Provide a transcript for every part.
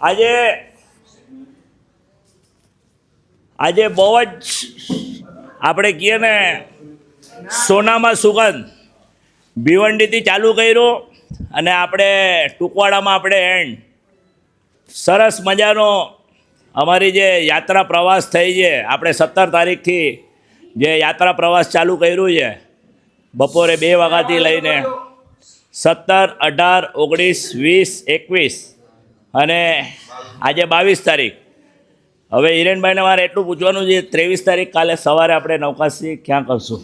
આજે આજે બહુ જ આપણે કહીએ ને સોનામાં સુગંધ ભિવંડીથી ચાલુ કર્યું અને આપણે ટૂંકવાડામાં આપણે એન્ડ સરસ મજાનો અમારી જે યાત્રા પ્રવાસ થઈ છે. આપણે 17 તારીખથી જે યાત્રા પ્રવાસ ચાલુ કર્યું છે બપોરે 2 વાગ્યાથી લઈને 17, 18, 19, 20, 21 અને આજે 22 તારીખ. હવે હિરેનભાઈને મારે એટલું પૂછવાનું છે, 23 તારીખ કાલે સવારે આપણે નવકાશી ક્યાં કરશું?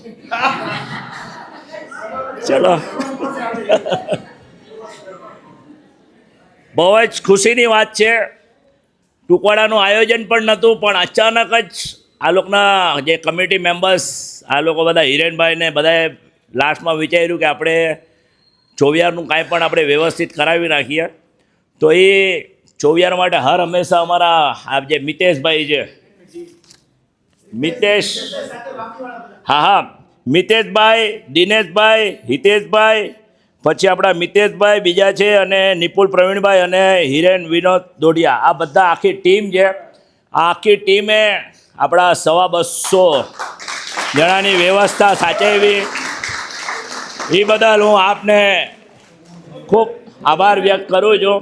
ચલો. બહુ જ ખુશીની વાત છે. ટૂંકવાડાનું આયોજન પણ નહોતું, પણ અચાનક જ આ લોકોના જે કમિટી મેમ્બર્સ આ લોકો બધા હિરેનભાઈને બધાએ લાસ્ટમાં વિચાર્યું કે આપણે ચોવિયારનું કાંઈ પણ આપણે વ્યવસ્થિત કરાવી નાખીએ. તો એ ચોવિયાર માટે હર હંમેશા અમારા આ જે મિતેશભાઈ છે, મિતેશ, હા, મિતેશભાઈ, દિનેશભાઈ, હિતેશભાઈ, પછી આપણા મિતેશભાઈ બીજા છે, અને નિપુલ પ્રવીણભાઈ અને હિરેન વિનોદ દોડિયા, આ બધા આખી ટીમ છે. આ આખી ટીમે આપણા 250 જણાની વ્યવસ્થા સાચવી. એ બદલ હું આપને ખૂબ આભાર વ્યક્ત કરું છું.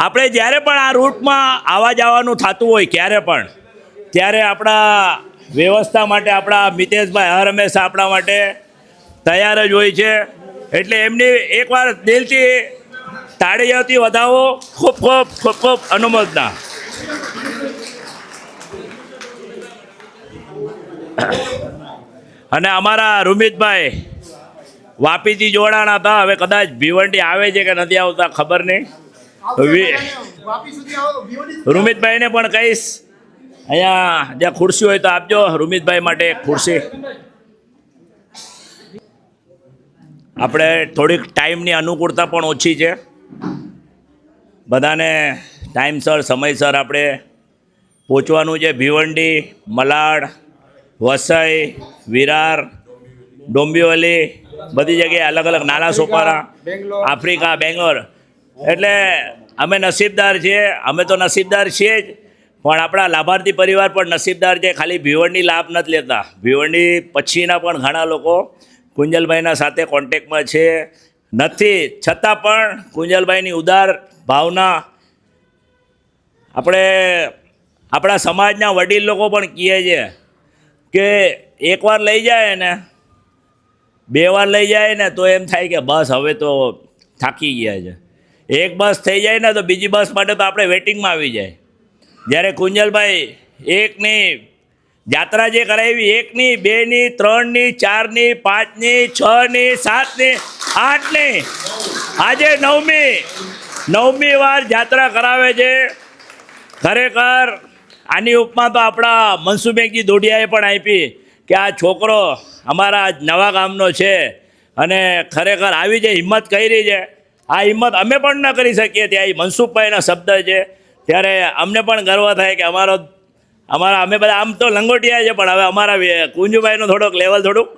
આપણે જ્યારે પણ આ રૂટમાં આવવા જવાનું થતું હોય ક્યારે પણ, ત્યારે આપણા વ્યવસ્થા માટે આપણા મિતેશભાઈ હર હંમેશા આપણા માટે તૈયાર જ હોય છે. એટલે એમની એકવાર દિલથી તાળીઓથી વધાવો. ખૂબ ખૂબ ખૂબ ખૂબ અનુમોદના. અને અમારા રૂમિતભાઈ વાપીથી જોડાણા હતા. હવે કદાચ ભિવંડી આવે છે કે નથી આવતા ખબર નહીં. રૂમિતભાઈને પણ કહીશ, અહીંયા જ્યાં ખુરશી હોય તો આપજો રૂમિતભાઈ માટે એક ખુરશી. આપણે થોડીક ટાઈમની અનુકૂળતા પણ ઓછી છે. બધાને ટાઈમસર સમયસર આપણે પહોંચવાનું છે. ભિવંડી, મલાડ, વસઈ, વિરાર, ડોંબિવલી, બધી જગ્યાએ અલગ અલગ, નાના સોપારા, આફ્રિકા, બેંગ્લોર. એટલે અમે નસીબદાર છીએ. અમે તો નસીબદાર છીએ જ, પણ આપણા લાભાર્થી પરિવાર પણ નસીબદાર છે. ખાલી ભિવંડી લાભ નથી લેતા, ભિવંડી પછીના પણ ઘણા લોકો કુંજલભાઈના સાથે કોન્ટેક્ટમાં છે. નથી છતાં પણ કુંજલભાઈની ઉદાર ભાવના આપણે આપણા સમાજના વડીલ લોકો પણ કહે છે કે એકવાર લઈ જાય ને, 2 વાર લઈ જાય ને તો એમ થાય કે બસ હવે તો થાકી ગયા છે. એક બસ થઈ જાય ને તો બીજી બસ માટે તો આપણે વેટિંગમાં આવી જાય. જ્યારે કુંજલભાઈ એકની યાત્રા જે કરાવી, 1ની, 2ની, 3ની, 4ની, 5ની, 6ની, 7ની, 8ની, આજે 9મી વાર યાત્રા કરાવે છે. ખરેખર આની ઉપમા તો આપણા મનસુખભાઈ દોડિયાએ પણ આપી કે આ છોકરો અમારા નવા ગામનો છે અને ખરેખર આવી જે હિંમત કરી છે, આ હિંમત અમે પણ ન કરી શકીએ. ત્યાં મનસુખભાઈના શબ્દ છે, ત્યારે અમને પણ ગર્વ થાય કે અમે બધા આમ તો લંગોટિયા છે, પણ હવે અમારા કુંજુભાઈનું થોડોક લેવલ થોડુંક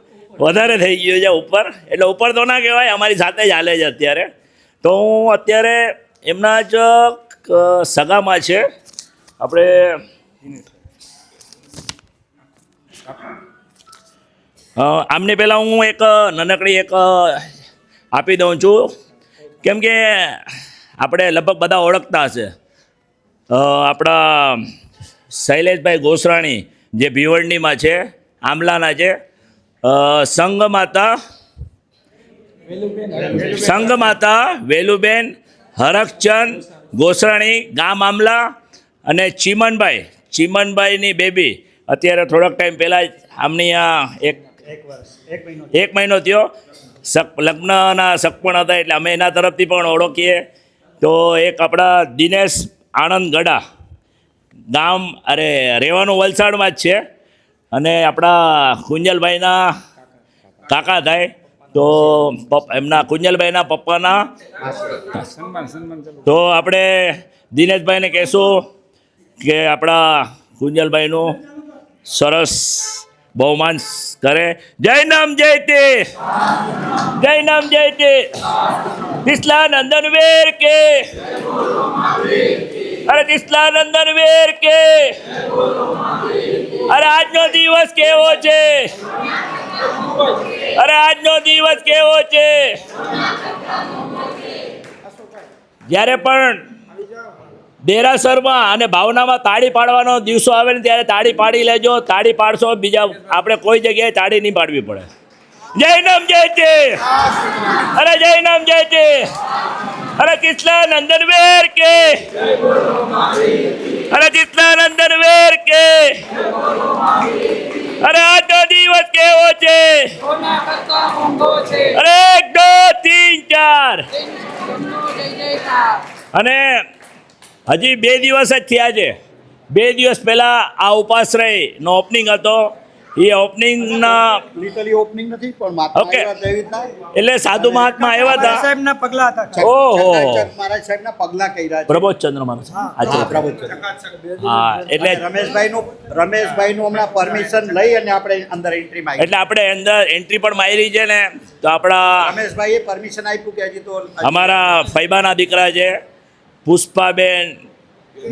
વધારે થઈ ગયું છે ઉપર. એટલે ઉપર તો ના કહેવાય, અમારી સાથે જ હાલે છે અત્યારે. તો હું અત્યારે એમના જ સગામાં છે આપણે આમની પહેલાં હું એક નાનકડી એક આપી દઉં છું, કેમ કે આપણે લગભગ બધા ઓળખતા હશે. આપણા શૈલેષભાઈ ગોસરાણી જે ભિવંડીમાં છે, આમલાના છે, સંઘમાતા વેલુબેન હરખચંદ ગોસરાણી, ગામ આમલા, અને ચીમનભાઈની બેબી અત્યારે થોડોક ટાઈમ પહેલાં જ આમની આ એક મહિનો થયો, લગ્નના સગપણ હતા, એટલે અમે એના તરફથી પણ ઓળખીએ. તો એક આપણા દિનેશ આનંદ ગડા, ગામ રહેવાનું વલસાડમાં જ છે, અને આપણા કુંજલભાઈના કાકા થાય. તો એમના કુંજલભાઈના પપ્પાના તો આપણે દિનેશભાઈને કહેશું કે આપણા કુંજલભાઈનું સરસ બહુમાન કરે. જય નામ જય તે. જય નામ જય તે તિસલા નંદન વેર કે અરે તિસલા નંદન વેર કે અરે આજનો દિવસ કેવો છે અરે આજનો દિવસ કેવો છે જ્યારે પણ દેરાસરમાં અને ભાવનામાં તાળી પાડવાનો દિવસો આવે ને ત્યારે તાળી પાડી લેજો. તાળી પાડશો બીજા આપણે કોઈ જગ્યાએ તાળી નહીં પાડવી પડે. જય નામ જય તે અરે જય નામ જય તે અરે તિસલા નંદન વેર કે અરે તિસલા નંદન વેર કે અરે આજનો દિવસ કેવો છે અરે 1 2 3 4 અને હજી 2 દિવસ જ થયા છે. 2 દિવસ પહેલાં આ ઉપાશ્રયનો ઓપનિંગ હતો. એ ઓપનિંગના લિટરલી ઓપનિંગ નથી પણ મહાત્મા ઓકે. આવ્યા તેવી રીતના એટલે સાધુ મહાત્મા આવ્યા હતા. સાહેબના પગલા હતા. ઓહો મહારાજ સાહેબના પગલા કર્યા છે. પ્રબોધચંદ્ર મહારાજ હા, આચાર્ય. પ્રભુ. હા એટલે અને રમેશભાઈનું હમણાં પરમિશન લઈ અને આપણે અંદર એન્ટ્રી માંગી. એટલે આપણે અંદર એન્ટ્રી પણ મારી છે ને તો આપણા રમેશભાઈએ પરમિશન આપ્યું કે હજી તો અમારા ફૈબાના દીકરા છે પુષ્પાબેન,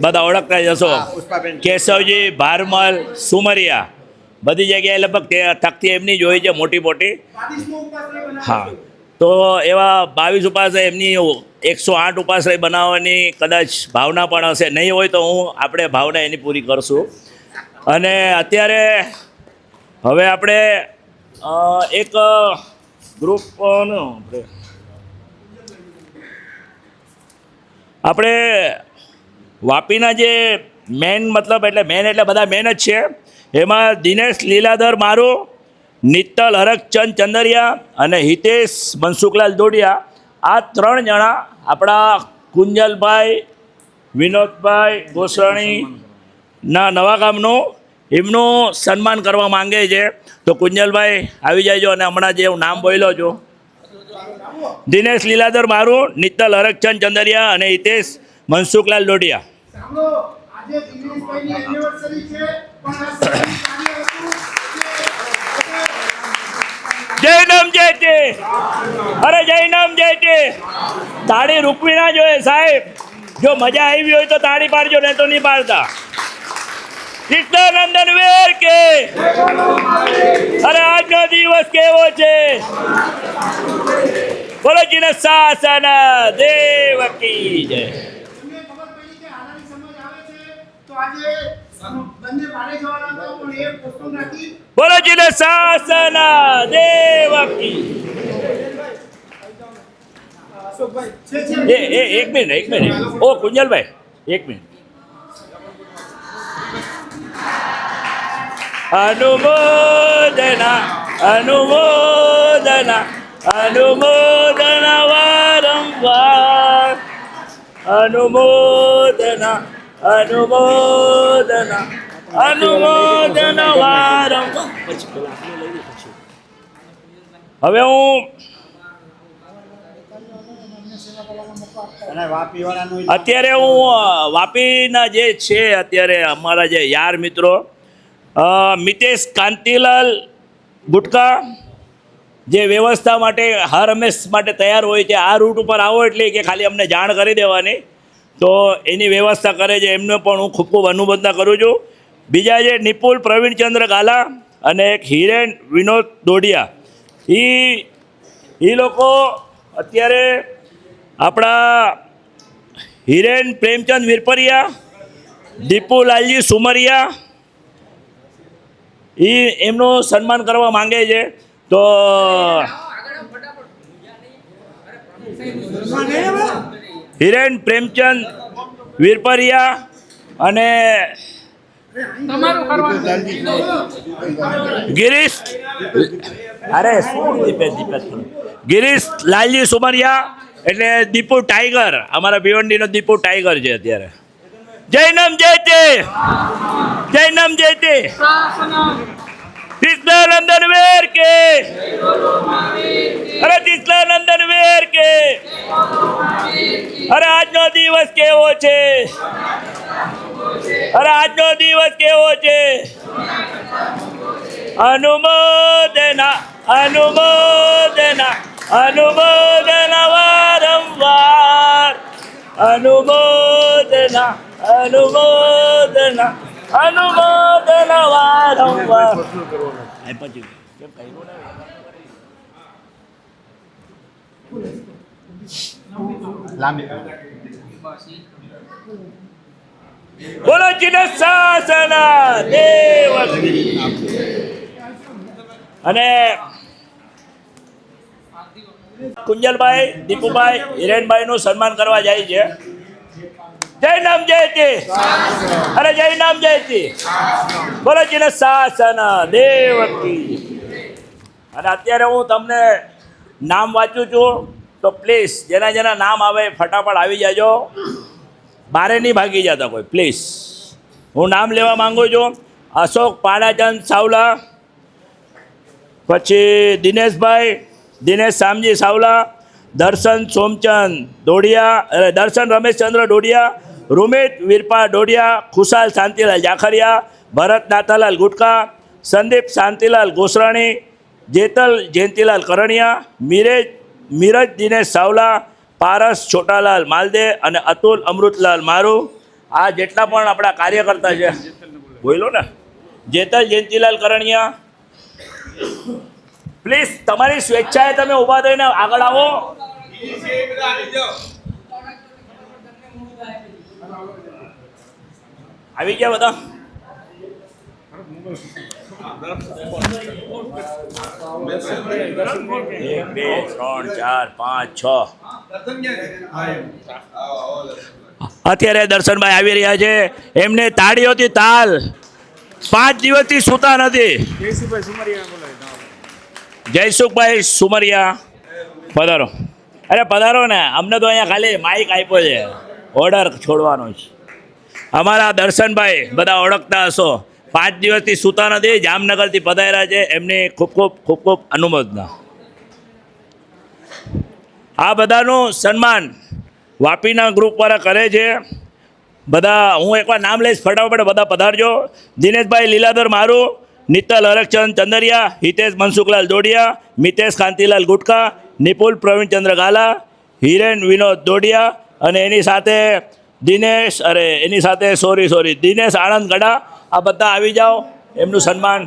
બધા ઓળખતા જ હશો. હા, પુષ્પાબેન. કેશવજી ભારમલ સુમરિયા બધી જગ્યાએ લગભગ તે તકતી એમની જ હોય છે મોટી મોટી. હા તો એવા 22 ઉપાશ્રય એમની 108 ઉપાશ્રય બનાવવાની કદાચ ભાવના પણ હશે. નહીં હોય તો આપણે ભાવના એની પૂરી કરશું. અને અત્યારે હવે આપણે એક ગ્રુપનું આપણે વાપીના જે મેન મતલબ એટલે મેન એટલે બધા મેન જ છે. એમાં દિનેશ લીલાધર મારું, નિત્તલ હરકચંદ ચંદરિયા અને હિતેશ મનસુખલાલ દોડિયા, આ 3 જણા આપણા કુંજલભાઈ વિનોદભાઈ ગોસ્વાણીના નવા ગામનું એમનું સન્માન કરવા માંગે છે. તો કુંજલભાઈ આવી જાયજો. અને હમણાં જે હું નામ બોલ્યો છું દિનેશ લીલાધર મારું, નિત્તલ હરકચંદ ચંદરિયા અને હિતેશ મનસુખલાલ દોડિયા. આજે દિનેશભાઈની એનિવર્સરી છે પણ જય નામ જય તે અરે જય નામ જય તે તાળી રૂકવી ના જોઈએ સાહેબ. જો મજા આવી હોય તો તાળી પાડજો, નહીં તો નહીં પાડતા. કૃષ્ણાનંદન વેર કે અરે આજનો દિવસ કેવો છે બોલો જીને શાસન દેવકી જય. બોલો જીને શાસન દેવકી. એક મિનિટ ઓ કુંજલભાઈ એક મિનિટ. અનુમોદના અનુમોદના અનુમોદના વારંવાર અનુમોદના અનુમોદના અનુમોદના વારંવાર. હવે હું અને વાપીવાળાનું અત્યારે હું વાપીના જે છે અત્યારે અમારા જે યાર મિત્રો મિતેશ કાંતિલાલ ગુટકા જે વ્યવસ્થા માટે હર હંમેશ માટે તૈયાર હોય છે. આ રૂટ ઉપર આવો એટલે કે ખાલી અમને જાણ કરી દેવાની તો એની વ્યવસ્થા કરે છે. એમને પણ હું ખૂબ ખૂબ અનુમોદના કરું છું. બીજા જે નિપુલ પ્રવીણચંદ્ર ગાલા અને એક હિરેન વિનોદ દોડિયા, એ લોકો અત્યારે આપણા હિરેન પ્રેમચંદ વિરપરિયા, દીપુલાલજી સુમરિયા એમનું સન્માન કરવા માંગે છે. તો હિરેન પ્રેમચંદ વિરપરિયા અને ગિરીશ ગિરીશ લાલજી સુમરિયા એટલે દીપુ ટાઈગર, અમારા ભિવંડીનો દીપુ ટાઈગર છે અત્યારે. જય નામ જય તે જય નામ જય તે કૃષ્ણાનંદન વેર કે અરે કૃષ્ણાનંદન વેર કે અરે આજનો દિવસ કેવો છે અરે આજનો દિવસ કેવો છે. અનુમોદના અનુમોદના અનુમોદન વારંવાર અનુમોદના અનુમોદના અનુમોદન વારંવાર આ પછી કેમ કર્યું ને લાંબી બોલો ચિન શાસન દેવ અને કુંજલભાઈ દીપુભાઈ હિરેનભાઈ નું સન્માન કરવા જાય છે. જય નામ જયતી અરે જય નામ જયતી બોલો ચિન શાસન દેવ કી. અને અત્યારે હું તમને નામ વાંચું છું તો પ્લીઝ જેના જેના નામ આવે ફટાફટ આવી જાજો, બારે નહીં ભાગી જતા કોઈ પ્લીઝ. હું નામ લેવા માંગુ છું. અશોક પાડાચંદ સાવલા, પછી દિનેશભાઈ દિનેશ શામજી સાવલા, દર્શન સોમચંદ ડોડિયા દર્શન રમેશચંદ્ર ડોડિયા, રૂમિત વીરપા ડોડિયા, ખુશાલ શાંતિલાલ જાખરિયા, ભરત નાથાલાલ ગુટકા, સંદીપ શાંતિલાલ ગોસરાણી, જેતલ જયંતિલાલ કરણિયા, મીરજ દિનેશ સાવલા, પારસ છોટાલાલ માલદે અને અતુલ અમૃતલાલ મારુ. આ જેટલા પણ આપણા કાર્યકર્તા છે બોલો ને, જેતલ જયંતિલાલ કરણિયા, પ્લીઝ તમારી સ્વેચ્છાએ તમે ઊભા થઈને આગળ આવો. આવી ગયા બધા? એક બે ત્રણ ચાર પાંચ છ. અત્યારે દર્શનભાઈ આવી રહ્યા છે. એમને તાળીઓથી તાલ. 5 દિવસથી સૂતા નથી. જયસુખભાઈ સુમરિયા પધારો. અરે પધારો ને, અમને તો અહીંયા ખાલી માઇક આપ્યો છે, ઓર્ડર છોડવાનો છે. અમારા દર્શનભાઈ બધા ઓળખતા હશો, 5 દિવસથી સૂતા નથી, જામનગરથી પધાર્યા છે. એમની ખૂબ ખૂબ ખૂબ ખૂબ અનુમોદના. આ બધાનું સન્માન વાપીના ગ્રુપવાળા કરે છે. બધા હું એકવાર નામ લઈશ, ફટાફટ બધા પધારજો. દિનેશભાઈ લીલાધર મારુ, નિતલ હરકચંદ ચંદરિયા, હિતેશ મનસુખલાલ દોડિયા, મિતેશ કાંતિલાલ ગુટકા, નિપુલ પ્રવીણચંદ્ર ગાલા, હિરેન વિનોદ દોડિયા અને એની સાથે દિનેશ આનંદ ગડા. આ બધા આવી જાઓ, એમનું સન્માન.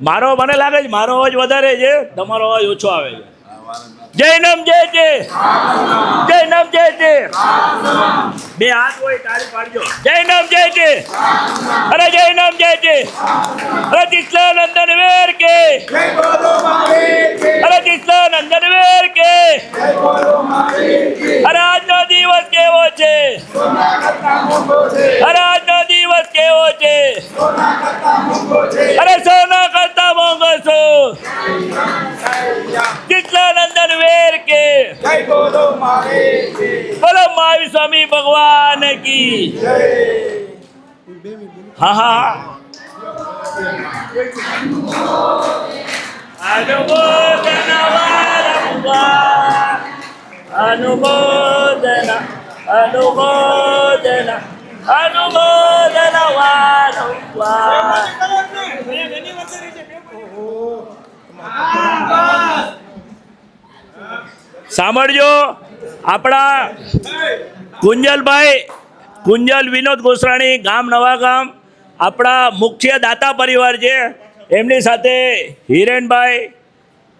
મારો મને લાગે છે મારો અવાજ વધારે છે, તમારો અવાજ ઓછો આવે છે. જય નામ જય જય જય નામ જય જય. બે હાથ હોય તાળી પાડજો. જય નામ જય જય અરે જય નામ જય જય અરે કૃષ્ણ નંદન વેર કે અરે કૃષ્ણ નંદન વેર કે. અરે આજનો દિવસ કેવો છે, અરે આજનો દિવસ કેવો છે, અરે સોના કરતા મોંઘો છો કૃષ્ણ નંદન વેર કે. બોલો મહાવીર સ્વામી ભગવાન કી. હા હા અનુમોદન વારંવાર અનુમોદન અનુમોદન અનુમોદન વારંવાર. સાંભળજો, આપણા કુંજલ વિનોદ ગોસરાણી, ગામ નવા ગામ, આપણા મુખ્ય દાતા પરિવાર છે. એમની સાથે હિરેનભાઈ,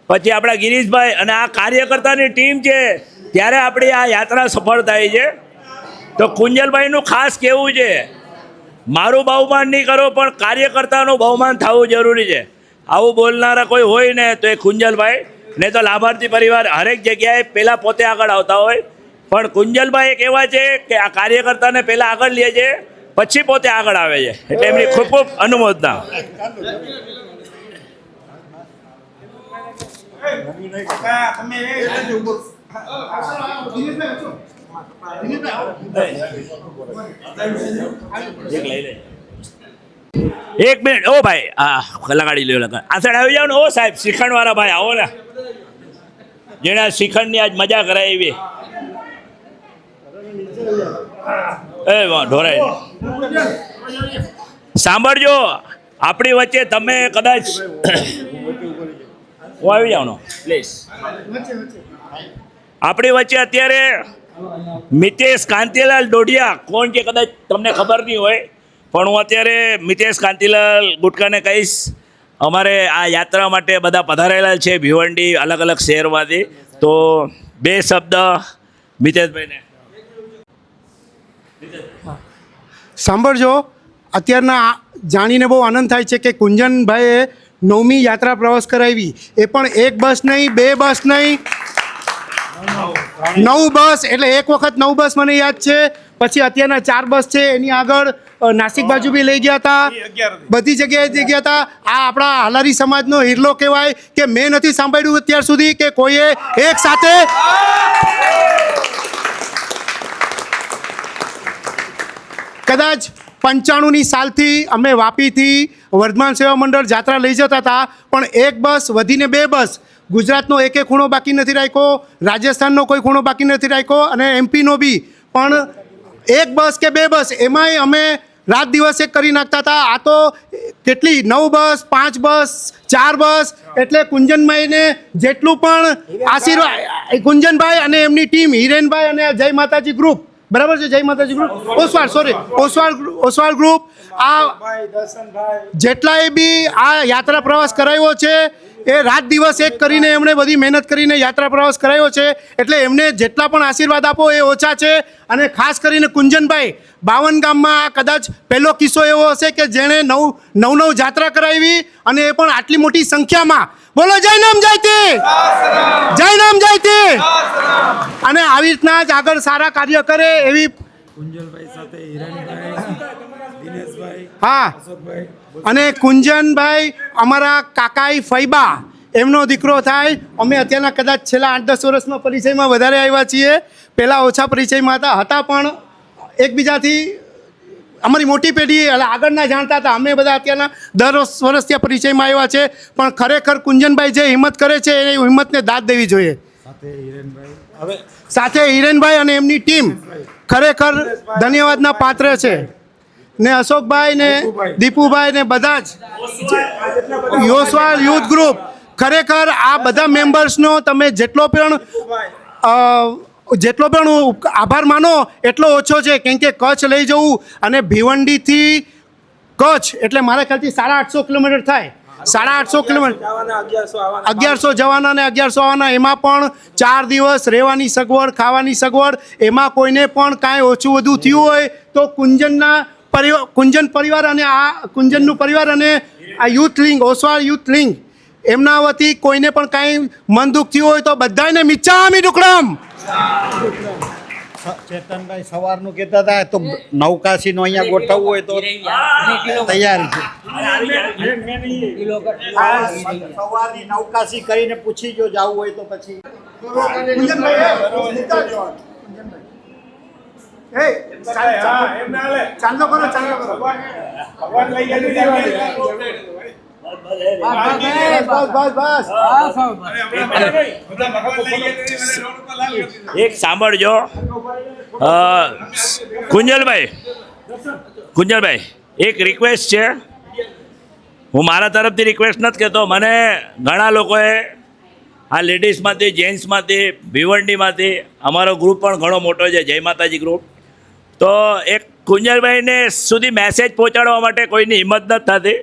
પછી આપણા ગિરીશભાઈ અને આ કાર્યકર્તાની ટીમ છે, ત્યારે આપણી આ યાત્રા સફળ થાય છે. તો કુંજલભાઈનું ખાસ કહેવું છે, મારું બહુમાન નહીં કરો પણ કાર્યકર્તાનું બહુમાન થવું જરૂરી છે. આવું બોલનારા કોઈ હોય ને તો એ કુંજલભાઈ, નહીં તો લાભાર્થી પરિવાર હરેક જગ્યાએ પહેલાં પોતે આગળ આવતા હોય. પણ કુંજલભાઈ એક એવા છે કે આ કાર્યકર્તાને પહેલાં આગળ લે છે, પછી પોતે આગળ આવે છે. એટલે એમની ખૂબ ખૂબ અનુમોદના. એક મિનિટ, ઓ ભાઈ, હા લગાડી લ્યો. આ સાઈડ આવી જાઓ ને. ઓ સાહેબ, શ્રીખંડવાળા ભાઈ આવો ને, જેણે શ્રીખંડની આજ મજા કરાવી. એ ઢોરાય. સાંભળજો, આપણી વચ્ચે તમે કદાચ હું આવી જાઉં પ્લીઝ. આપણી વચ્ચે અત્યારે મિતેશ કાંતિલાલ ડોડિયા, કોણ કે કદાચ તમને ખબર નહીં હોય, પણ હું અત્યારે મિતેશ કાંતિલાલ ગુટકાને કહીશ, અમારે આ યાત્રા માટે બધા પધારેલા છે ભિવંડી અલગ અલગ શહેરમાંથી, તો 2 શબ્દ મિતેશભાઈને. સાંભળજો, અત્યારના જાણીને બહુ આનંદ થાય છે કે કુંજનભાઈએ 9મી યાત્રા પ્રવાસ કરાવી, એ પણ 1 બસ નહીં, 2 બસ નહીં, 9 બસ. એટલે એક વખત 9 બસ મને યાદ છે, પછી અત્યારના 4 બસ છે, એની આગળ નાસિક બાજુ બી લઈ ગયા હતા, બધી જગ્યાએ લઈ ગયા હતા. આ આપણા હાલારી સમાજનો હિરલો કહેવાય કે મેં નથી સાંભળ્યું અત્યાર સુધી કે કોઈએ એક સાથે કદાચ 95ની સાલથી અમે વાપીથી વર્ધમાન સેવા મંડળ જાત્રા લઈ જતા હતા, પણ 1 બસ વધીને 2 બસ. ગુજરાતનો એક ખૂણો બાકી નથી રાખ્યો, રાજસ્થાનનો કોઈ ખૂણો બાકી નથી રાખ્યો, અને એમપીનો બી, પણ 1 બસ કે 2 બસ એમાંય અમે રાત દિવસ એક કરી નાખતા હતા. આ તો કેટલી 9 બસ, 5 બસ, 4 બસ. એટલે કુંજનભાઈને જેટલું પણ આશીર્વાદ, કુંજનભાઈ અને એમની ટીમ, હિરેનભાઈ અને જય માતાજી ગ્રુપ, બરાબર છે, જય માતાજી ગ્રુપ, ઓસવાળ ગ્રુપ, આ જેટલાય બી આ યાત્રા પ્રવાસ કરાવ્યો છે એ રાત દિવસ એક કરીને એમણે બધી મહેનત કરીને યાત્રા પ્રવાસ કરાવ્યો છે. એટલે એમને જેટલા પણ આશીર્વાદ આપો એ ઓછા છે. અને ખાસ કરીને કુંજનભાઈ 52 ગામમાં કદાચ પહેલો કિસ્સો એવો હશે કે જેણે 9 જાત્રા કરાવી, અને એ પણ આટલી મોટી સંખ્યામાં. બોલો જય નામ જયતી, જય નામ જયતી. અને આવી રીતના જ આગળ સારા કાર્ય કરે એવી કુંજલભાઈ સાથે હિરાનીભાઈ, દિનેશભાઈ, હા. અશોકભાઈ, અને કુંજનભાઈ અમારા કાકાઈ ફૈબા, એમનો દીકરો થાય. અમે અત્યારના કદાચ છેલ્લા 8-10 વર્ષમાં પરિચયમાં વધારે આવ્યા છીએ, પહેલાં ઓછા પરિચયમાં હતા, પણ એકબીજાથી અમારી મોટી પેઢી આગળના જાણતા હતા. અમે બધા અત્યારના 10 વર્ષ ત્યાં પરિચયમાં આવ્યા છે, પણ ખરેખર કુંજનભાઈ જે હિંમત કરે છે એ હિંમતને દાદ દેવી જોઈએ. સાથે હિરેનભાઈ અને એમની ટીમ ખરેખર ધન્યવાદના પાત્ર છે. ને અશોકભાઈ ને દીપુભાઈ ને બધા જ યોસવાલ યુથ ગ્રુપ, ખરેખર આ બધા મેમ્બર્સનો તમે જેટલો પણ આભાર માનો એટલો ઓછો છે. કેમ કે કચ્છ લઈ જવું, અને ભિવંડીથી કચ્છ એટલે મારા ખ્યાલથી 850 કિલોમીટર થાય, 850 કિલોમીટર, 1100 જવાના ને 1100 આવવાના, એમાં પણ 4 દિવસ રહેવાની સગવડ, ખાવાની સગવડ, એમાં કોઈને પણ કાંઈ ઓછું વધુ થયું હોય તો કુંજન પરિવાર અને આ કુંજનનું પરિવાર અને આ યુથ લિંગ, ઓસવાળ યુથ લિંગ, એમના વતી કોઈને પણ કાંઈ મન દુઃખ થયું હોય તો બધાને મિચ્છામી દુક્કડમ. ચેતનભાઈ સવારનું કહેતા હતા તો નવકાશીનો અહીંયા ગોઠવવું હોય તો તૈયાર છે. સવારની નવકાશી કરીને પૂછી જો જવું હોય તો પછી ચાંદલો કરો, ચાંદલો કરો. બસ. એક સાંભળજો, કુંજલભાઈ એક રિક્વેસ્ટ છે. હું મારા તરફથી રિક્વેસ્ટ નથી કહેતો, મને ઘણા લોકોએ આ લેડીઝમાંથી, જેન્ટ્સમાંથી, ભિવંડીમાંથી, અમારો ગ્રુપ પણ ઘણો મોટો છે, જય માતાજી ગ્રુપ, તો એક કુંજલભાઈને સુધી મેસેજ પહોંચાડવા માટે કોઈની હિંમત નથી થતી,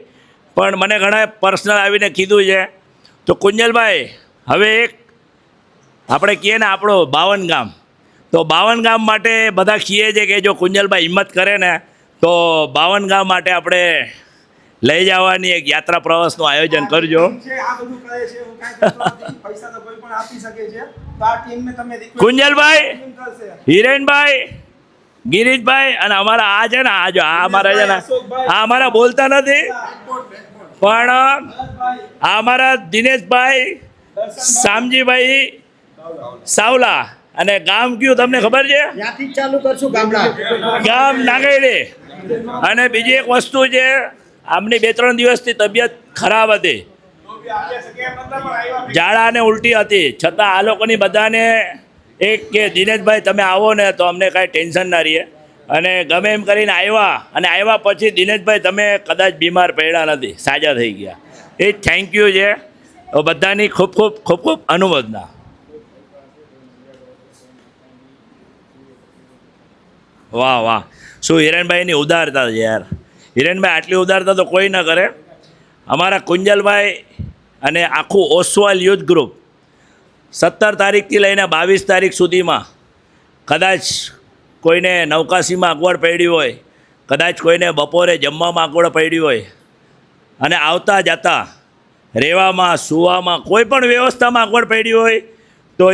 પણ મને ઘણા પર્સનલ આવીને કીધું છે. તો કુંજલભાઈ, હવે એક આપણે કહીએ ને આપણો 52 ગામ, તો 52 ગામ માટે બધા કહીએ છે કે જો કુંજલભાઈ હિંમત કરે ને તો 52 ગામ માટે આપણે લઈ જવાની એક યાત્રા પ્રવાસનું આયોજન કરજો. કુંજલભાઈ, હિરેનભાઈ, ગિરીશભાઈ અને અમારા આ છે ને, આ જો આ અમારા છે ને, આ અમારા બોલતા નથી, પણ આ અમારા દિનેશભાઈ, શામજીભાઈ સાવલા, અને ગામ કયું તમને ખબર છે? ત્યાંથી જ ચાલુ કરશું ગામડા. ગામ નાગેડી. અને બીજી એક વસ્તુ છે, આમની 2-3 દિવસથી તબિયત ખરાબ હતી, ઝાડા અને ઉલટી હતી, છતાં આ લોકોની બધાને એક કે દિનેશભાઈ તમે આવો ને તો અમને કાંઈ ટેન્શન ના રહીએ, અને ગમે એમ કરીને આવ્યા, અને આવ્યા પછી દિનેશભાઈ તમે કદાચ બીમાર પડ્યા નથી, સાજા થઈ ગયા. એ થેન્ક યુ છે. તો બધાની ખૂબ ખૂબ ખૂબ ખૂબ અનુમોદના. વાહ વાહ, શું હિરેનભાઈની ઉદારતા છે યાર. હિરેનભાઈ આટલી ઉદારતા તો કોઈ ન કરે. અમારા કુંજલભાઈ અને આખું ઓસવાલ યુથ ગ્રુપ 17 તારીખથી લઈને 22 તારીખ સુધીમાં કદાચ કોઈને નવકાશીમાં અગવડ પડી હોય, કદાચ કોઈને બપોરે જમવામાં અગવડ પડી હોય, અને આવતા જતા રહેવામાં સૂવામાં કોઈ પણ વ્યવસ્થામાં અગવડ પડી હોય તો એ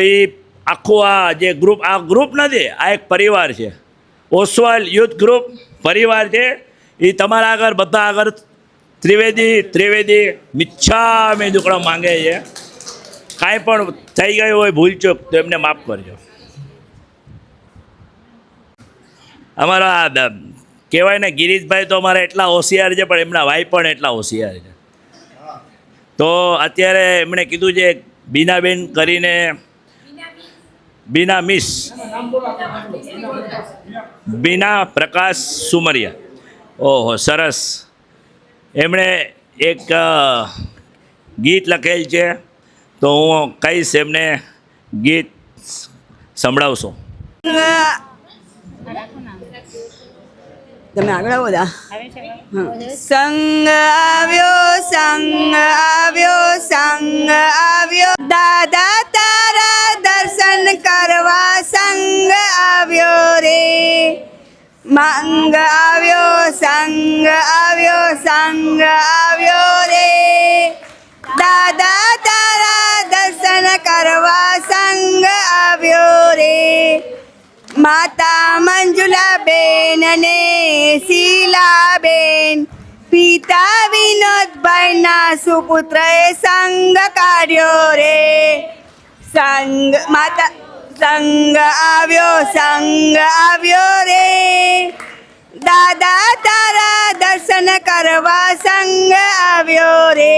આખું આ જે ગ્રુપ, આ ગ્રુપ નથી, આ એક પરિવાર છે. ઓસવાલ યુથ ગ્રુપ પરિવાર છે. એ તમારા આગળ બધા આગળ ત્રિવેદી મિચ્છામી દુકડા માંગે છે. કાંઈ પણ થઈ ગયું હોય ભૂલચૂક તો એમને માફ કરજો. અમારા કહેવાય ને ગિરીશભાઈ તો અમારા એટલા હોશિયાર છે, પણ એમના ભાઈ પણ એટલા હોશિયાર છે. તો અત્યારે એમણે કીધું છે બીનાબેન કરીને, બીના મિસ બીના પ્રકાશ સુમરિયા. ઓહો સરસ. એમણે એક ગીત લખેલ છે, તો હું કહીશ એમને ગીત સંભળાવશો. તમે આગળ આવો દા. સંગ આવ્યો, સંગ આવ્યો, સંગ આવ્યો, દાદા તારા દર્શન કરવા સંગ આવ્યો રે. માંગ આવ્યો, સંગ આવ્યો, સંગ આવ્યો રે, દાદા તારા દર્શન કરવા સંગ આવ્યો રે. માતા મંજુલાબેન અને શીલાબેન, પિતા વિનોદભાઈના સુપુત્રએ સંગ કાઢ્યો રે. સંગ માતા સંગ આવ્યો રે, દાદા તારા દર્શન કરવા સંગ આવ્યો રે.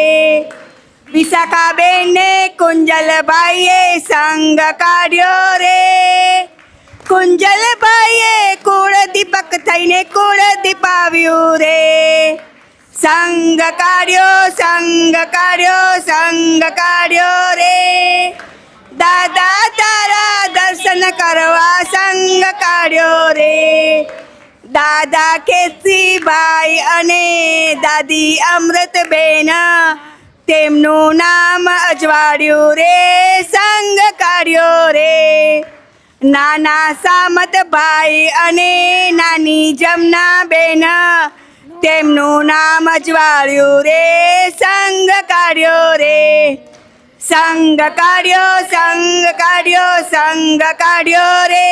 વિશાખાબેનને કુંજલભાઈએ સંગ કાઢ્યો રે. કુંજલભાઈએ કુળ દીપક થઈને કુળ દીપાવ્યું રે. સંગ કાઢ્યો, સંગ કાઢ્યો, સંગ કાઢ્યો રે, દાદા તારા દર્શન કરવા સંગ કાઢ્યો રે. દાદા કેસીભાઈ અને દાદી અમૃતબેન, તેમનું નામ અજવાળ્યું રે. સંગ કાઢ્યો રે. નાના સામતભાઈ અને નાની જમનાબેન, તેમનું નામ અજવાળ્યું રે. સંગ કાઢ્યો રે. સંગ કાઢ્યો, સંગ કાઢ્યો, સંગ કાઢ્યો રે,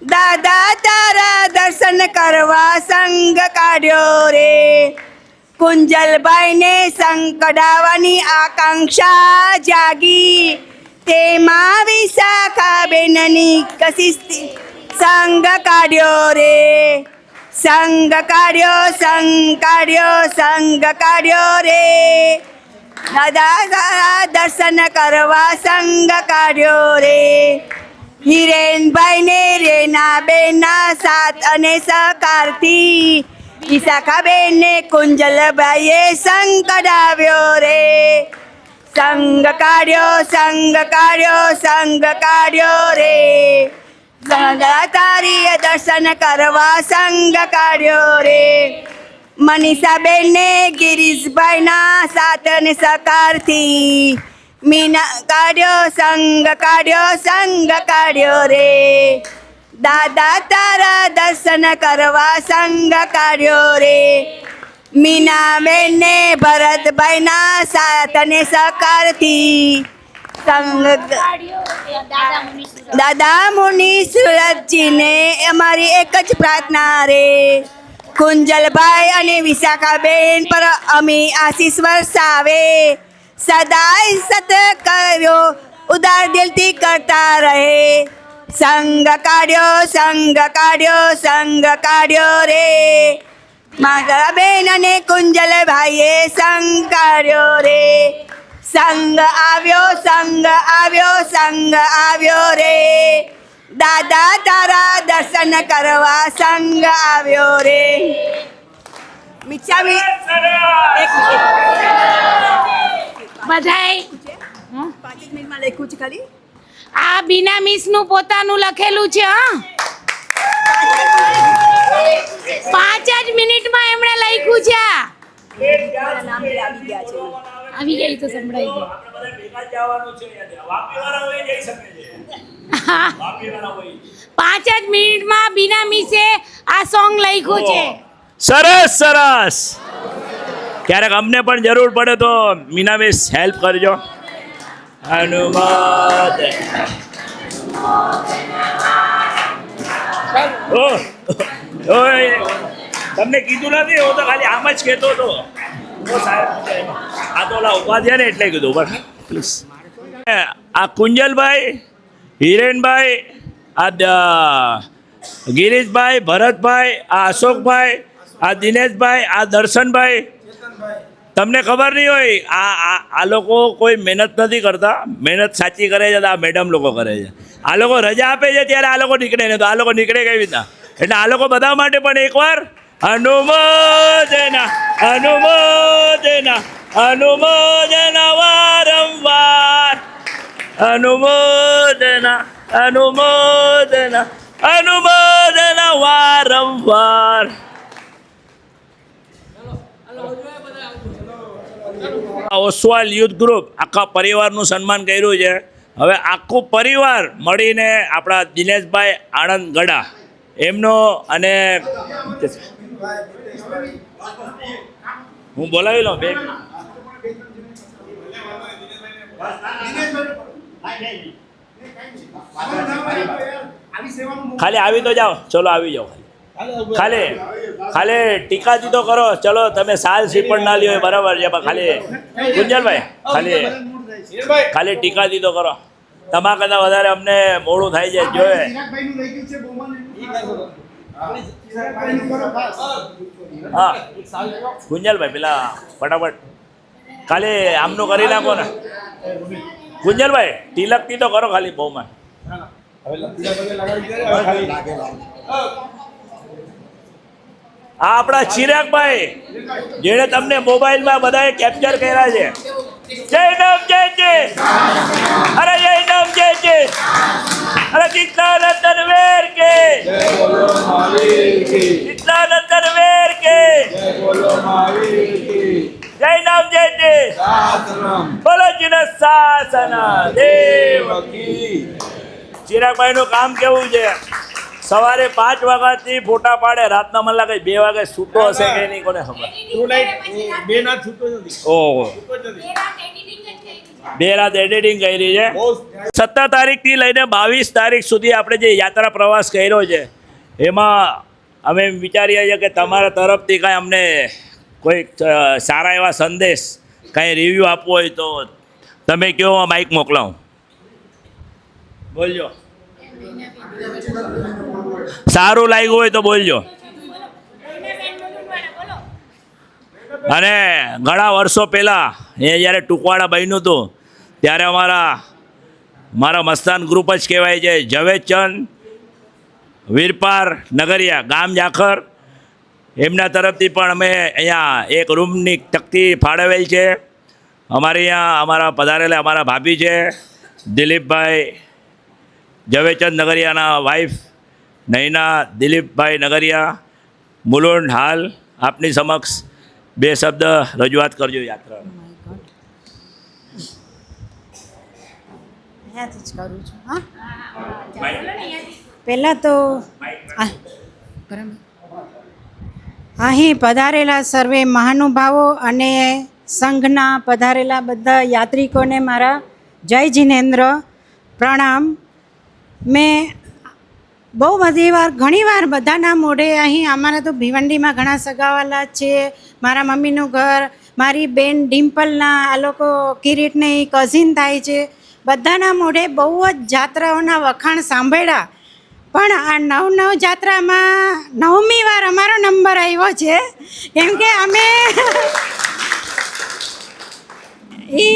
દાદા તારા દર્શન કરવા સંગ કાઢ્યો રે. કુંજલભાઈને સંગ કઢાવવાની આકાંક્ષા જાગી, તેમાં વિશાખાબેનની કશિશથી સંગ કાઢ્યો રે. સંગ કાઢ્યો, સંગ કાઢ્યો, સંગ કાઢ્યો રે, દાદા તારા દર્શન કરવા સંગ કાઢ્યો રે. હિરેનભાઈને રેનાબેનના સાથ અને સહકારથી વિશાખાબેનને કુંજલભાઈએ સંગ કઢાવ્યો રે. સંગ કાઢ્યો, સંગ કાઢ્યો, સંગ કાઢ્યો રે, દાદા તારી દર્શન કરવા સંગ કાઢ્યો રે. મનીષાબેનને ગિરીશભાઈના સાથ અને સહકારથી મીના કાઢ્યો, સંગ કાઢ્યો, સંગ કાઢ્યો રે, દાદા તારા દર્શન કરવા સંગ કાઢ્યો રે. મીનાબેનને ભરતભાઈના સાથ અને સહકારથી સંગ દાદા મુનિ સુરતજીને અમારી એક જ પ્રાર્થના રે. કુંજલભાઈ અને વિશાખાબેન પર અમે આશીષ વરસાવે, સદાય સત કર્યો ઉદાર દિલથી કરતા રહે. સંગ કાઢ્યો, સંગ કાઢ્યો, સંગ કાઢ્યો રે, માધરાબેન અને કુંજલભાઈએ સંગ કાઢ્યો રે. સંગ આવ્યો, સંગ આવ્યો, સંગ આવ્યો રે, દાદા તારા દર્શન કરવા સંગ આવ્યો રે. મિચ્છામી એક બધાય 5 જ મિનિટમાં લખ્યું છે ખાલી આ બીના મિસનું પોતાનું લખેલું છે હા 5 જ મિનિટમાં એમણે લખ્યું છે આ. મારા નામ બી આવી ગયા છે આવી ગઈ તો સંભળાઈ ગઈ આપણે બધા ભેગા જ જવાનું છે. વાપીવાળા હોય જઈ શકે છે. હા વાપીવાળા હોય. 5 જ મિનિટમાં બીના મિસે આ સોંગ લખ્યું છે. સરસ સરસ. ક્યારેક અમને પણ જરૂર પડે તો મીના મિસ હેલ્પ કરજો. અનુવાદ તમને કીધું નથી, હું તો ખાલી આમ જ કહેતો હતો. આ તો ઓલા ઉભા થયા ને એટલે કીધું. બસ પ્લીઝ. આ કુંજલભાઈ, હિરેનભાઈ, આ ગિરીશભાઈ, ભરતભાઈ, આ અશોકભાઈ, આ દિનેશભાઈ, આ દર્શનભાઈ, તમને ખબર નહીં હોય આ લોકો કોઈ મહેનત નથી કરતા. મહેનત સાચી કરે છે તો આ મેડમ લોકો કરે છે. આ લોકો રજા આપે છે ત્યારે આ લોકો નીકળે ને તો આ લોકો નીકળે કેવી રીતના. એટલે આ લોકો બધા માટે પણ એકવાર અનુમોદના અનુમોદના અનુમોદના વારંવાર અનુમોદના અનુમોદના અનુમોદના વારંવાર. ઓસવાલ યુથ ગ્રુપ આખા પરિવારનું સન્માન કર્યું છે. હવે આખું પરિવાર મળીને આપણા દિનેશભાઈ આણંદ ગડા એમનો અને હું બોલાવી લઉં બે ખાલી આવી તો જાઓ. ચલો આવી જાઓ. ખાલી ખાલી ટીકાથી તો કરો. ચલો તમે સાલ શ્રીફળ ના લ્યો બરાબર છે, પણ ખાલી ગુંજલભાઈ ખાલી ટીકાથી તો કરો. તમારા કરતાં વધારે અમને મોડું થાય છે જોઈએ. હા ગુંજલભાઈ પેલા ફટાફટ ખાલી આમનું કરી નાખો ને. ગુંજલભાઈ તિલકથી તો કરો ખાલી બહુમાં. આ આપણા ચિરાગભાઈ જેણે તમને મોબાઈલમાં બધાએ કેપ્ચર કર્યા છે. જય નામ જય જય. અરે જય નામ જય જય. અરે કિतना नंदन वेर के कितना नंदन वेर के जय नाम जय जय. બોલો જીન શાસના દેવ કી. ચિરાગભાઈ નું કામ કેવું છે? સવારે 5 વાગ્યાથી ફોટા પાડે, રાતના મને લાગે 2 વાગે છૂટો હશે કે નહીં કોને ખબર. ઓહો 2 રાત એડિટિંગ કરી છે. 17 તારીખથી લઈને 22 તારીખ સુધી આપણે જે યાત્રા પ્રવાસ કર્યો છે એમાં અમે વિચારીએ છીએ કે તમારા તરફથી કાંઈ અમને કોઈ સારા એવા સંદેશ કાંઈ રિવ્યૂ આપવો હોય તો તમે કહો. માઇક મોકલાવું. બોલજો. સારું લાગ્યું હોય તો બોલજો. અને ઘણા વર્ષો પહેલાં એ જ્યારે ટૂંકવાડા બન્યું હતું ત્યારે મારા મસ્તાન ગ્રુપ જ કહેવાય છે, ઝવેરચંદ વીરપાર નગરિયા ગામ જાખર, એમના તરફથી પણ અમે અહીંયા એક રૂમની તકતી ફાળવેલ છે. અમારે અહીંયા અમારા પધારેલા અમારા ભાભી છે દિલીપભાઈ ઝવેરચંદ નગરિયાના વાઈફ નૈના દિલીપભાઈ નગરિયા. મુલુંડ હાલ આપની સમક્ષ 2 શબ્દ રજૂઆત કરજો યાત્રા. અહીંયાથી જ કરું છું. હા પહેલાં તો અહીં પધારેલા સર્વે મહાનુભાવો અને સંઘના પધારેલા બધા યાત્રિકોને મારા જય જિનેન્દ્ર પ્રણામ. મેં બહુ બધી વાર ઘણીવાર બધાના મોઢે અહીં અમારા તો ભિવંડીમાં ઘણા સગાવાલા છે. મારા મમ્મીનું ઘર, મારી બેન ડિમ્પલના આ લોકો કિરીટને એ કઝિન થાય છે. બધાના મોઢે બહુ જ જાત્રાઓના વખાણ સાંભળ્યા, પણ આ નવ જાત્રામાં 9મી વાર અમારો નંબર આવ્યો છે. કેમ કે અમે એ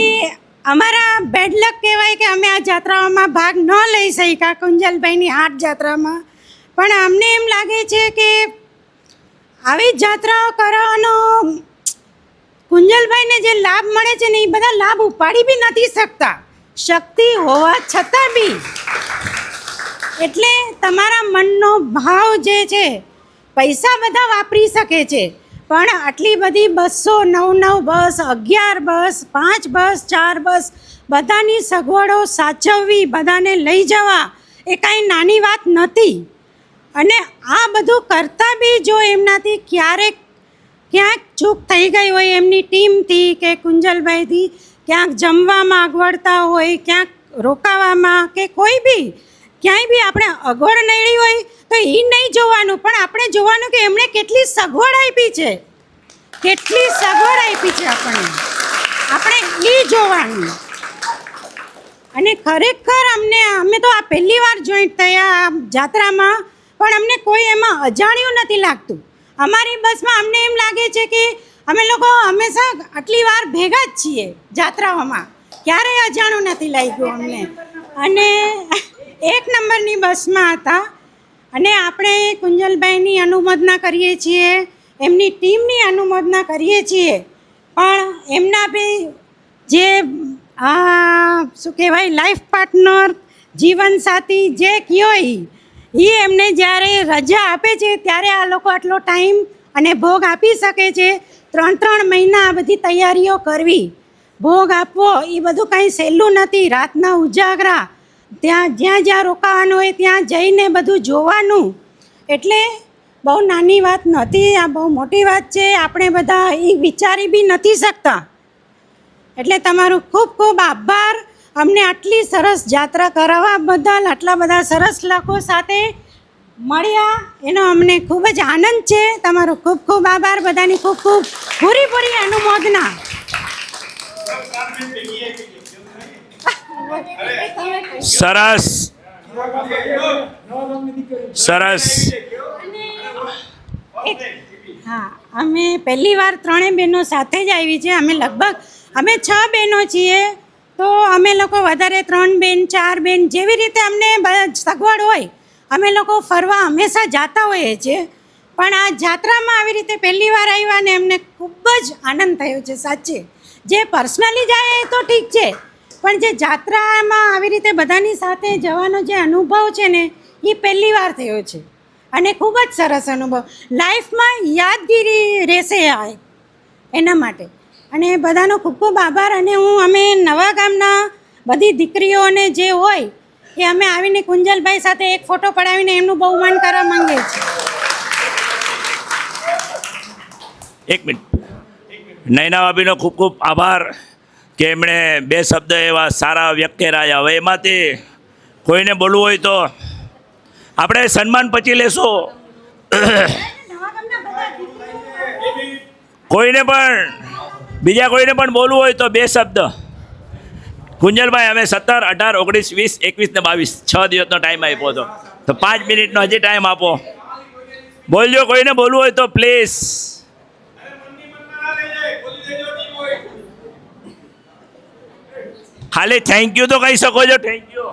અમારા બેડ લક કહેવાય કે અમે આ જાત્રાઓમાં ભાગ ન લઈ શક્યા કુંજલભાઈની 8 જાત્રામાં. પણ અમને એમ લાગે છે કે આવી જાત્રાઓ કરવાનો કુંજલભાઈને જે લાભ મળે છે ને એ બધા લાભ ઉપાડી બી નથી શકતા, શક્તિ હોવા છતાં બી. એટલે તમારા મનનો ભાવ જે છે, પૈસા બધા વાપરી શકે છે, પણ આટલી બધી 209 બસ, 11 બસ, 5 બસ, 4 બસ, બધાની સગવડો સાચવવી, બધાને લઈ જવા એ કાંઈ નાની વાત નથી. અને આ બધું કરતાં બી જો એમનાથી ક્યાંક ચૂક થઈ ગઈ હોય, એમની ટીમથી કે કુંજલભાઈથી ક્યાંક જમવામાં અગવડતા હોય, ક્યાંક રોકાવામાં કે કોઈ બી ક્યાંય બી આપણે અગવડ નડી હોય તો એ નહીં જોવાનું, પણ આપણે જોવાનું કે એમણે કેટલી સગવડ આપી છે, કેટલી સગવડ આપી છે આપણે એ જોવાનું. અને ખરેખર અમે તો આ પહેલી વાર જોઈન્ટ થયા આ જાત્રામાં, પણ અમને કોઈ એમાં અજાણ્યું નથી લાગતું. અમારી બસમાં અમને એમ લાગે છે કે અમે લોકો હંમેશા આટલી વાર ભેગા જ છીએ જાત્રાઓમાં, ક્યારેય અજાણું નથી લાગ્યું અમને. અને 1 નંબરની બસમાં હતા. અને આપણે કુંજલભાઈની અનુમોદના કરીએ છીએ, એમની ટીમની અનુમોદના કરીએ છીએ, પણ એમના બી જે શું કહેવાય લાઈફ પાર્ટનર, જીવનસાથી જે કયો એ એમને જ્યારે રજા આપે છે ત્યારે આ લોકો આટલો ટાઈમ અને ભોગ આપી શકે છે. 3 મહિના આ બધી તૈયારીઓ કરવી, ભોગ આપવો એ બધું કાંઈ સહેલું નથી. રાતના ઉજાગરા, ત્યાં જ્યાં રોકાવાનું હોય ત્યાં જઈને બધું જોવાનું, એટલે બહુ નાની વાત નથી, આ બહુ મોટી વાત છે. આપણે બધા એ વિચારી બી નથી શકતા. એટલે તમારું ખૂબ ખૂબ આભાર, અમને આટલી સરસ જાત્રા કરાવવા બદલ. આટલા બધા સરસ લોકો સાથે મળ્યા એનો અમને ખૂબ જ આનંદ છે. તમારો ખૂબ ખૂબ આભાર, બધાની ખૂબ ખૂબ પૂરી અનુમોદના. સરસ સરસ. હા, અમે પહેલી વાર 3 બહેનો સાથે જ આવી છે. અમે 6 બહેનો છીએ, તો અમે લોકો વધારે 3 બેન 4 બેન જેવી રીતે અમને સગવડ હોય અમે લોકો ફરવા હંમેશા જતા હોઈએ છીએ. પણ આ જાત્રામાં આવી રીતે પહેલી વાર આવ્યા ને અમને ખૂબ જ આનંદ થયો છે સાચે. જે પર્સનલી જાય એ તો ઠીક છે, પણ જે જાત્રામાં આવી રીતે બધાની સાથે જવાનો જે અનુભવ છે ને એ પહેલી વાર થયો છે, અને ખૂબ જ સરસ અનુભવ, લાઈફમાં યાદગીરી રહેશે આ એના માટે. અને બધાનો ખૂબ ખૂબ આભાર. અને અમે નવા ગામના બધી દીકરીઓને જે હોય એ અમે આવીને કુંજલભાઈ સાથે એક ફોટો પડાવીને એમનું બહુમાન કરવા માંગીએ છીએ. 1 મિનિટ. નૈના ભાભીનો ખૂબ ખૂબ આભાર કે એમણે 2 શબ્દ એવા સારા વ્યક્ત કર્યા. હવે એમાંથી કોઈને બોલવું હોય તો આપણે સન્માન પછી લેશો. બીજા કોઈને પણ બોલવું હોય તો 2 શબ્દ. કુંજલભાઈ, અમે 17, 18, 19, 20, 21 ને 22 6 દિવસનો ટાઈમ આપ્યો હતો, તો 5 મિનિટનો હજી ટાઈમ આપો. બોલજો, કોઈને બોલવું હોય તો પ્લીઝ. ખાલી થેન્ક યુ તો કહી શકો છો. Thank you.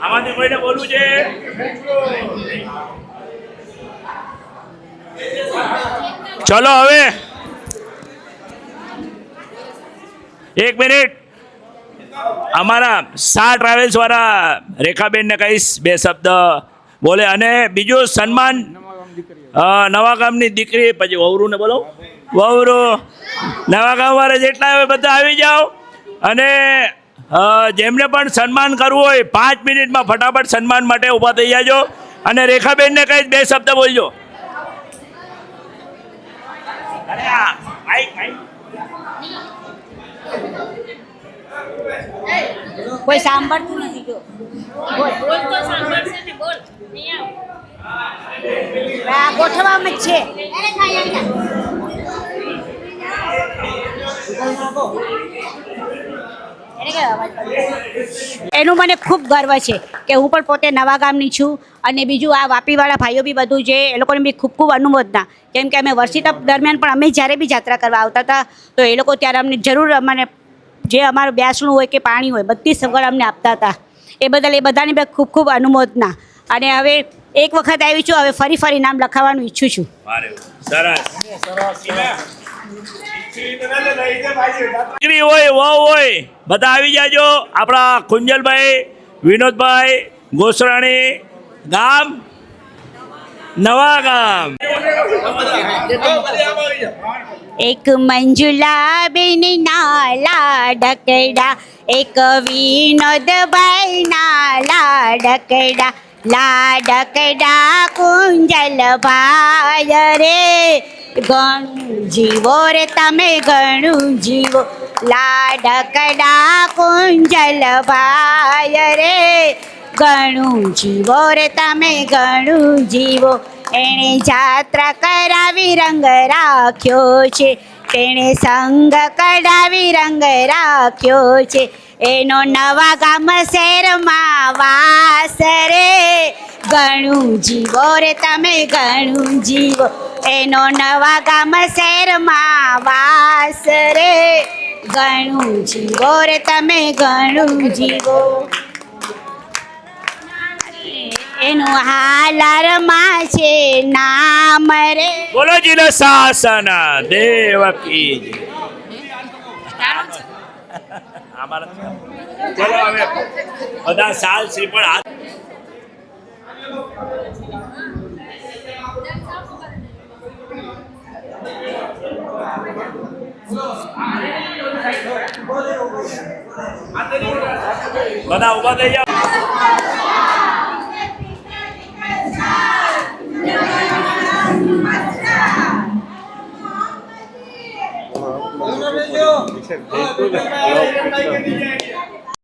આમાંથી કોઈને બોલવું છે? ચલો હવે 1 મિનિટ. અમારા શાહ ટ્રાવેલ્સ વાળા રેખાબેનને કહીશ 2 શબ્દ બોલે. અને બીજું સન્માન નવા ગામની દીકરી, પછી વહુરુને બોલો. વહુરુ, નવા ગામવાળા જેટલા હોય બધા આવી જાઓ. અને જેમને પણ સન્માન કરવું હોય 5 મિનિટમાં ફટાફટ સન્માન માટે ઊભા થઈ જાજો. અને રેખાબેનને કહીશ 2 શબ્દ બોલજો. કોઈ સાંભળતું નથી. જો બોલ તો સાંભળશે ને, બોલ. નહીં આવ. આ ગોઠવામાં જ છે. એનું મને ખૂબ ગર્વ છે કે હું પણ પોતે નવા ગામની છું. અને બીજું આ વાપીવાળા ભાઈઓ બી બધું છે, એ લોકોને બી ખૂબ ખૂબ અનુમોદના. કેમ કે અમે વર્ષી તપ દરમિયાન પણ અમે જ્યારે બી જાત્રા કરવા આવતા હતા તો એ લોકો ત્યારે અમને જરૂર અમને જે અમારું બેસણું હોય કે પાણી હોય બધી સગવડ અમને આપતા હતા. એ બદલ એ બધાની બી ખૂબ ખૂબ અનુમોદના. અને હવે એક વખત આવી છું, હવે ફરી નામ લખાવવાનું ઈચ્છું છું. સરસ. દીકરી હોય વહુ હોય બધા આવી જાજો. આપણા કુંજલભાઈ, વિનોદભાઈ ગોસરાણી, ગામ નવા ગામ. એક મંજુલા બેન ના લાડકડા, એક વિનોદભાઈ ના લાડકડા, લાડકડા કુંજલભાઈ રે, ઘણું જીવો રે તમે ઘણું જીવો, લાડકડા કુંજલભાઈ રે, ઘણું જીવો રે તમે ઘણું જીવો. એણે જાત્રા કરાવી રંગ રાખ્યો છે, તેણે સંગ કઢાવી રંગ રાખ્યો છે, એનો નવા ગામ શહેરમાં વાસ રે, ઘણું જીવો રે તમે ઘણું જીવો, એનો નવા ગામ શહેરમાં વાસ રે, ઘણું જીવો રે તમે ઘણું જીવો. એનું હાલારમાં છે નામ રે. બોલો જીને શાસન દેવકી જય. ચલો હવે બધા સાલ શ્રીફળ હાથ. બધા ઉભા થઈ જાઓ.